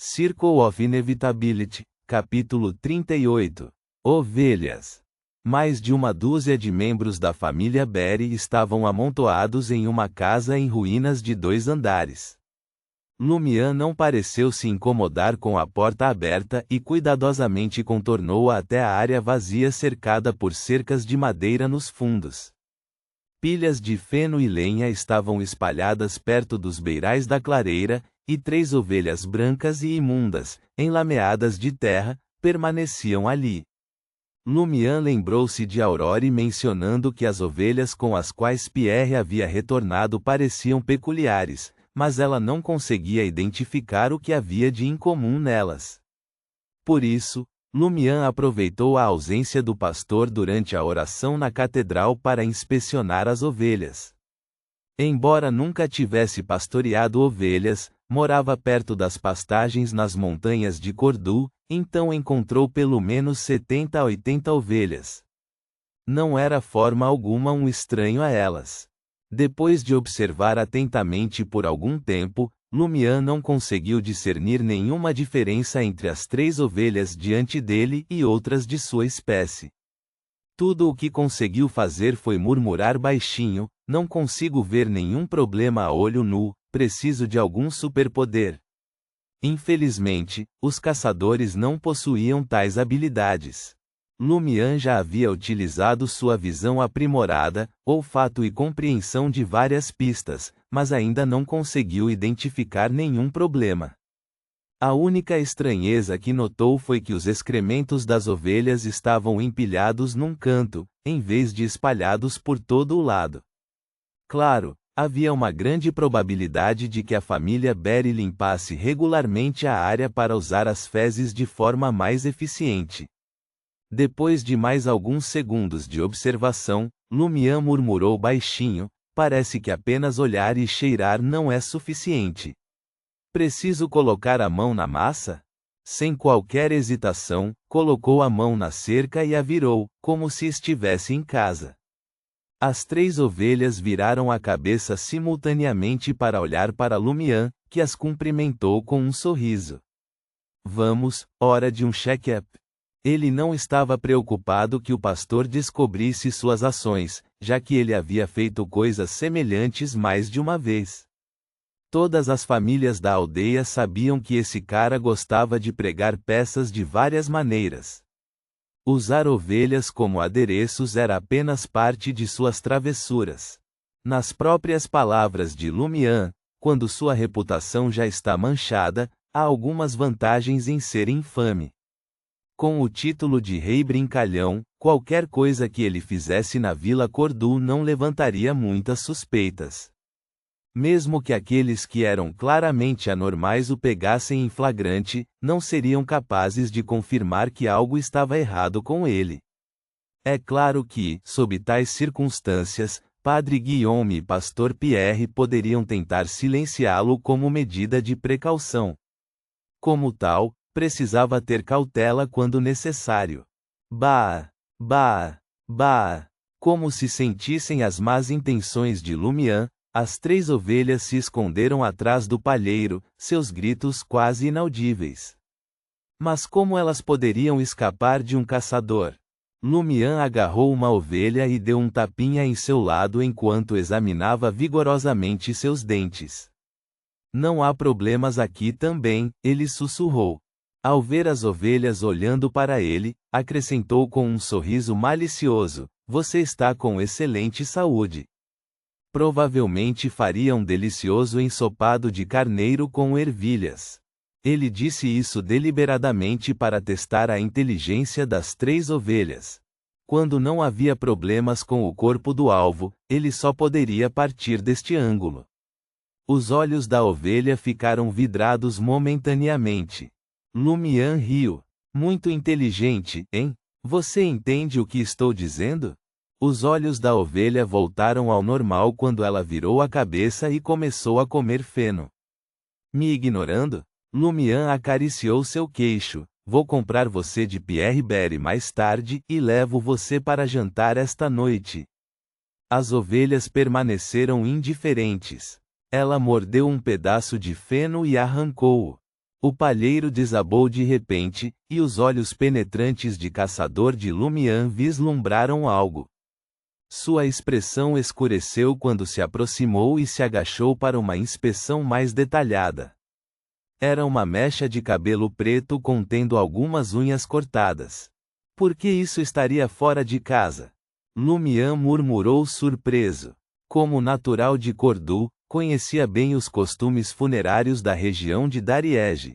Circle of Inevitability, capítulo 38. Ovelhas. Mais de uma dúzia de membros da família Berry estavam amontoados em uma casa em ruínas de 2 andares. Lumian não pareceu se incomodar com a porta aberta e cuidadosamente contornou-a até a área vazia cercada por cercas de madeira nos fundos. Pilhas de feno e lenha estavam espalhadas perto dos beirais da clareira, e 3 ovelhas brancas e imundas, enlameadas de terra, permaneciam ali. Lumian lembrou-se de Aurore mencionando que as ovelhas com as quais Pierre havia retornado pareciam peculiares, mas ela não conseguia identificar o que havia de incomum nelas. Por isso, Lumian aproveitou a ausência do pastor durante a oração na catedral para inspecionar as ovelhas. Embora nunca tivesse pastoreado ovelhas, morava perto das pastagens nas montanhas de Cordoue, então encontrou pelo menos 70 a 80 ovelhas. Não era forma alguma um estranho a elas. Depois de observar atentamente por algum tempo, Lumian não conseguiu discernir nenhuma diferença entre as 3 ovelhas diante dele e outras de sua espécie. Tudo o que conseguiu fazer foi murmurar baixinho: "Não consigo ver nenhum problema a olho nu, preciso de algum superpoder." Infelizmente, os caçadores não possuíam tais habilidades. Lumian já havia utilizado sua visão aprimorada, olfato e compreensão de várias pistas, mas ainda não conseguiu identificar nenhum problema. A única estranheza que notou foi que os excrementos das ovelhas estavam empilhados num canto, em vez de espalhados por todo o lado. Claro, havia uma grande probabilidade de que a família Berry limpasse regularmente a área para usar as fezes de forma mais eficiente. Depois de mais alguns segundos de observação, Lumian murmurou baixinho: "Parece que apenas olhar e cheirar não é suficiente. Preciso colocar a mão na massa?" Sem qualquer hesitação, colocou a mão na cerca e a virou, como se estivesse em casa. As 3 ovelhas viraram a cabeça simultaneamente para olhar para Lumian, que as cumprimentou com um sorriso. "Vamos, hora de um check-up." Ele não estava preocupado que o pastor descobrisse suas ações, já que ele havia feito coisas semelhantes mais de uma vez. Todas as famílias da aldeia sabiam que esse cara gostava de pregar peças de várias maneiras. Usar ovelhas como adereços era apenas parte de suas travessuras. Nas próprias palavras de Lumian, quando sua reputação já está manchada, há algumas vantagens em ser infame. Com o título de rei brincalhão, qualquer coisa que ele fizesse na Vila Cordoue não levantaria muitas suspeitas. Mesmo que aqueles que eram claramente anormais o pegassem em flagrante, não seriam capazes de confirmar que algo estava errado com ele. É claro que, sob tais circunstâncias, Padre Guillaume e Pastor Pierre poderiam tentar silenciá-lo como medida de precaução. Como tal, precisava ter cautela quando necessário. Bah! Bah! Bah! Como se sentissem as más intenções de Lumian, as 3 ovelhas se esconderam atrás do palheiro, seus gritos quase inaudíveis. Mas como elas poderiam escapar de um caçador? Lumian agarrou uma ovelha e deu um tapinha em seu lado enquanto examinava vigorosamente seus dentes. "Não há problemas aqui também", ele sussurrou. Ao ver as ovelhas olhando para ele, acrescentou com um sorriso malicioso: "Você está com excelente saúde. Provavelmente faria um delicioso ensopado de carneiro com ervilhas." Ele disse isso deliberadamente para testar a inteligência das 3 ovelhas. Quando não havia problemas com o corpo do alvo, ele só poderia partir deste ângulo. Os olhos da ovelha ficaram vidrados momentaneamente. Lumian riu. "Muito inteligente, hein? Você entende o que estou dizendo?" Os olhos da ovelha voltaram ao normal quando ela virou a cabeça e começou a comer feno. "Me ignorando?" Lumian acariciou seu queixo. "Vou comprar você de Pierre Berry mais tarde e levo você para jantar esta noite." As ovelhas permaneceram indiferentes. Ela mordeu um pedaço de feno e arrancou-o. O palheiro desabou de repente, e os olhos penetrantes de caçador de Lumian vislumbraram algo. Sua expressão escureceu quando se aproximou e se agachou para uma inspeção mais detalhada. Era uma mecha de cabelo preto contendo algumas unhas cortadas. Por que isso estaria fora de casa? Lumian murmurou surpreso. Como natural de Cordoue, conhecia bem os costumes funerários da região de Dariege.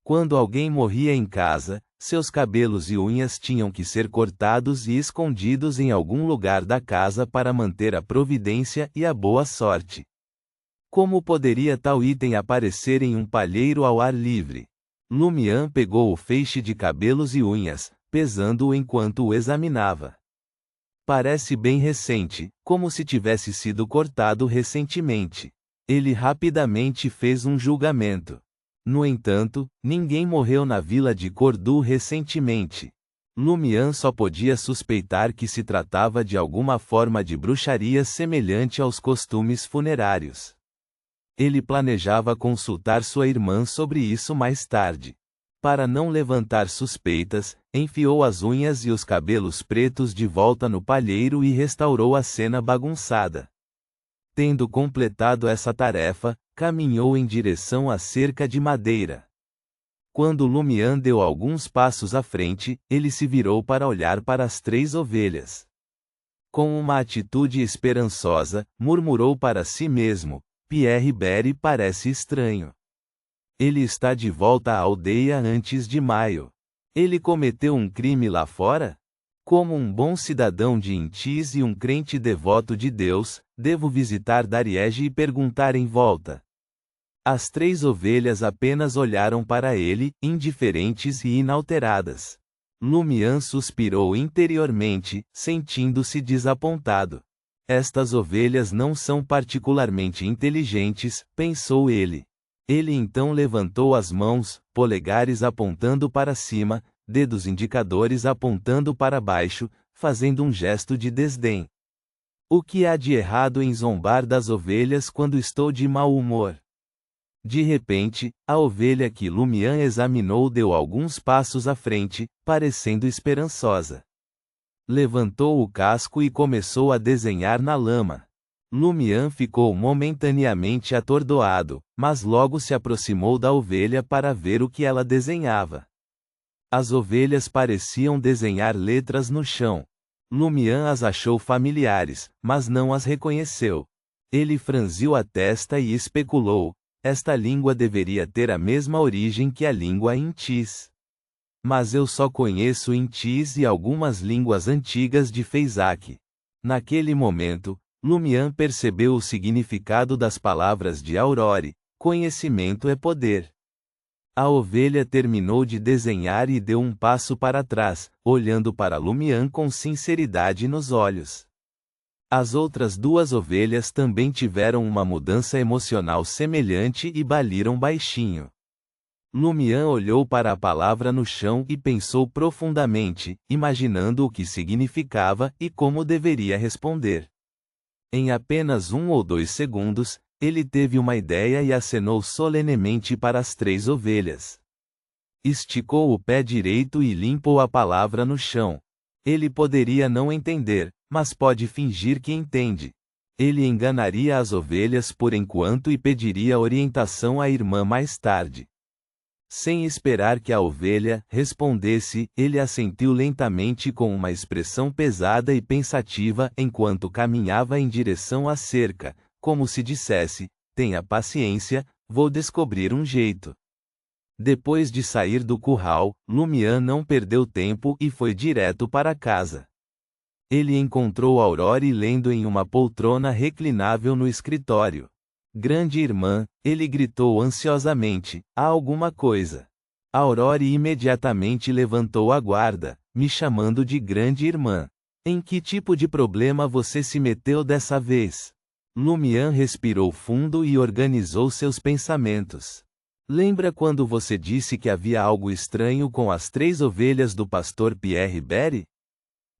Quando alguém morria em casa, seus cabelos e unhas tinham que ser cortados e escondidos em algum lugar da casa para manter a providência e a boa sorte. Como poderia tal item aparecer em um palheiro ao ar livre? Lumian pegou o feixe de cabelos e unhas, pesando-o enquanto o examinava. Parece bem recente, como se tivesse sido cortado recentemente. Ele rapidamente fez um julgamento. No entanto, ninguém morreu na vila de Cordoue recentemente. Lumian só podia suspeitar que se tratava de alguma forma de bruxaria semelhante aos costumes funerários. Ele planejava consultar sua irmã sobre isso mais tarde. Para não levantar suspeitas, enfiou as unhas e os cabelos pretos de volta no palheiro e restaurou a cena bagunçada. Tendo completado essa tarefa, caminhou em direção à cerca de madeira. Quando Lumian deu alguns passos à frente, ele se virou para olhar para as 3 ovelhas. Com uma atitude esperançosa, murmurou para si mesmo: Pierre Berry parece estranho. Ele está de volta à aldeia antes de maio. Ele cometeu um crime lá fora? Como um bom cidadão de Intis e um crente devoto de Deus, devo visitar Dariege e perguntar em volta. As 3 ovelhas apenas olharam para ele, indiferentes e inalteradas. Lumian suspirou interiormente, sentindo-se desapontado. Estas ovelhas não são particularmente inteligentes, pensou ele. Ele então levantou as mãos, polegares apontando para cima, dedos indicadores apontando para baixo, fazendo um gesto de desdém. O que há de errado em zombar das ovelhas quando estou de mau humor? De repente, a ovelha que Lumian examinou deu alguns passos à frente, parecendo esperançosa. Levantou o casco e começou a desenhar na lama. Lumian ficou momentaneamente atordoado, mas logo se aproximou da ovelha para ver o que ela desenhava. As ovelhas pareciam desenhar letras no chão. Lumian as achou familiares, mas não as reconheceu. Ele franziu a testa e especulou: esta língua deveria ter a mesma origem que a língua Intis. Mas eu só conheço Intis e algumas línguas antigas de Feisac. Naquele momento, Lumian percebeu o significado das palavras de Aurore: conhecimento é poder. A ovelha terminou de desenhar e deu um passo para trás, olhando para Lumian com sinceridade nos olhos. As outras 2 ovelhas também tiveram uma mudança emocional semelhante e baliram baixinho. Lumian olhou para a palavra no chão e pensou profundamente, imaginando o que significava e como deveria responder. Em apenas 1 ou 2 segundos, ele teve uma ideia e acenou solenemente para as 3 ovelhas. Esticou o pé direito e limpou a palavra no chão. Ele poderia não entender, mas pode fingir que entende. Ele enganaria as ovelhas por enquanto e pediria orientação à irmã mais tarde. Sem esperar que a ovelha respondesse, ele assentiu lentamente com uma expressão pesada e pensativa enquanto caminhava em direção à cerca, como se dissesse: tenha paciência, vou descobrir um jeito. Depois de sair do curral, Lumian não perdeu tempo e foi direto para casa. Ele encontrou Aurore lendo em uma poltrona reclinável no escritório. Grande irmã, ele gritou ansiosamente, há alguma coisa. Aurore imediatamente levantou a guarda, me chamando de grande irmã. Em que tipo de problema você se meteu dessa vez? Lumian respirou fundo e organizou seus pensamentos. Lembra quando você disse que havia algo estranho com as 3 ovelhas do pastor Pierre Berry?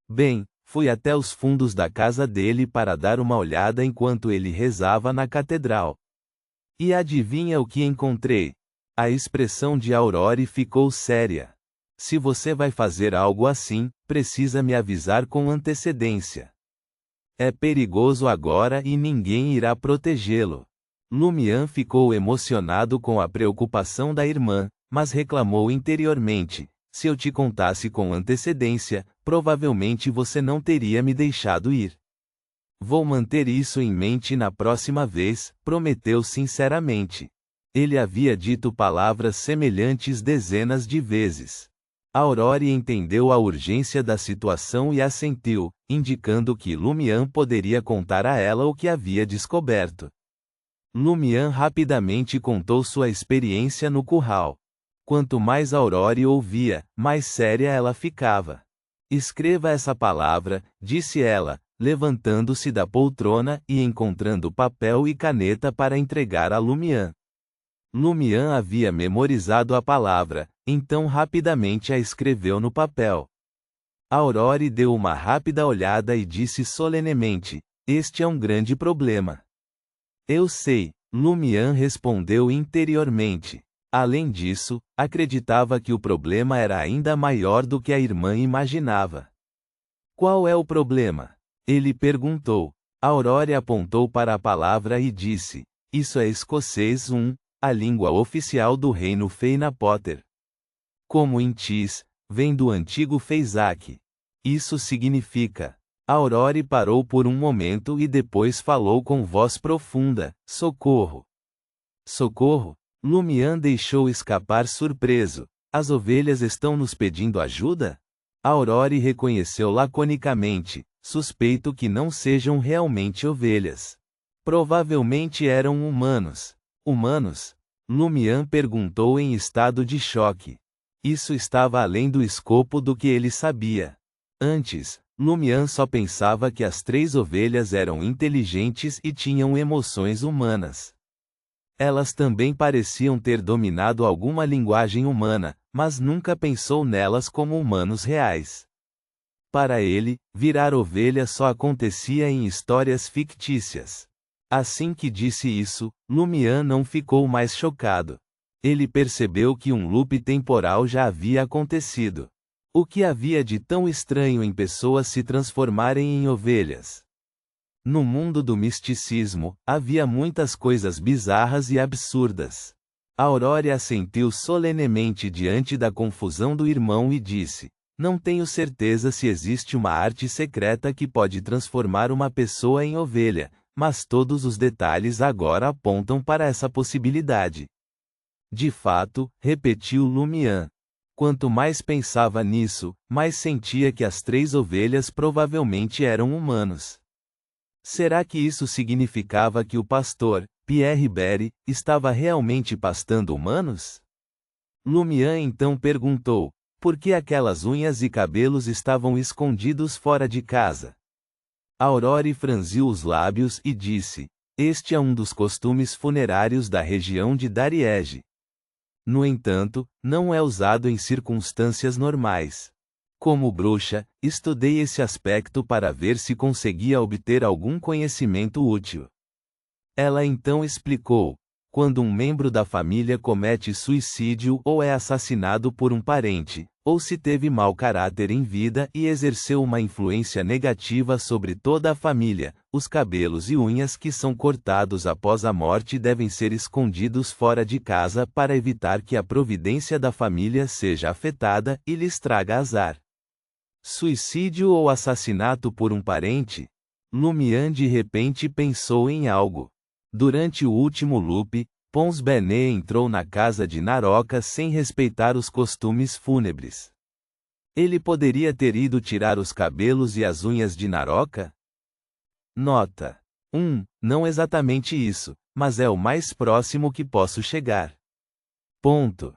Bem, fui até os fundos da casa dele para dar uma olhada enquanto ele rezava na catedral. E adivinha o que encontrei? A expressão de Aurore ficou séria. Se você vai fazer algo assim, precisa me avisar com antecedência. É perigoso agora e ninguém irá protegê-lo. Lumian ficou emocionado com a preocupação da irmã, mas reclamou interiormente: se eu te contasse com antecedência, provavelmente você não teria me deixado ir. Vou manter isso em mente na próxima vez, prometeu sinceramente. Ele havia dito palavras semelhantes dezenas de vezes. Aurore entendeu a urgência da situação e assentiu, indicando que Lumian poderia contar a ela o que havia descoberto. Lumian rapidamente contou sua experiência no curral. Quanto mais Aurore ouvia, mais séria ela ficava. Escreva essa palavra, disse ela, levantando-se da poltrona e encontrando papel e caneta para entregar a Lumian. Lumian havia memorizado a palavra, então rapidamente a escreveu no papel. Aurore deu uma rápida olhada e disse solenemente: este é um grande problema. Eu sei, Lumian respondeu interiormente. Além disso, acreditava que o problema era ainda maior do que a irmã imaginava. Qual é o problema? Ele perguntou. Aurore apontou para a palavra e disse: isso é escocês a língua oficial do reino Feina Potter. Como em Tis, vem do antigo Feisac. Isso significa. Aurore parou por um momento e depois falou com voz profunda: socorro. Socorro? Lumian deixou escapar surpreso. As ovelhas estão nos pedindo ajuda? Aurore reconheceu laconicamente: suspeito que não sejam realmente ovelhas. Provavelmente eram humanos. Humanos? Lumian perguntou em estado de choque. Isso estava além do escopo do que ele sabia. Antes, Lumian só pensava que as 3 ovelhas eram inteligentes e tinham emoções humanas. Elas também pareciam ter dominado alguma linguagem humana, mas nunca pensou nelas como humanos reais. Para ele, virar ovelha só acontecia em histórias fictícias. Assim que disse isso, Lumian não ficou mais chocado. Ele percebeu que um loop temporal já havia acontecido. O que havia de tão estranho em pessoas se transformarem em ovelhas? No mundo do misticismo, havia muitas coisas bizarras e absurdas. Aurore assentiu solenemente diante da confusão do irmão e disse: não tenho certeza se existe uma arte secreta que pode transformar uma pessoa em ovelha, mas todos os detalhes agora apontam para essa possibilidade. De fato, repetiu Lumian. Quanto mais pensava nisso, mais sentia que as 3 ovelhas provavelmente eram humanos. Será que isso significava que o pastor, Pierre Berry, estava realmente pastando humanos? Lumian então perguntou: por que aquelas unhas e cabelos estavam escondidos fora de casa? Aurore franziu os lábios e disse: este é um dos costumes funerários da região de Dariege. No entanto, não é usado em circunstâncias normais. Como bruxa, estudei esse aspecto para ver se conseguia obter algum conhecimento útil. Ela então explicou: quando um membro da família comete suicídio ou é assassinado por um parente, ou se teve mau caráter em vida e exerceu uma influência negativa sobre toda a família, os cabelos e unhas que são cortados após a morte devem ser escondidos fora de casa para evitar que a providência da família seja afetada e lhes traga azar. Suicídio ou assassinato por um parente? Lumian de repente pensou em algo. Durante o último loop, Pons Benet entrou na casa de Naroka sem respeitar os costumes fúnebres. Ele poderia ter ido tirar os cabelos e as unhas de Naroka? Nota: não exatamente isso, mas é o mais próximo que posso chegar. Ponto.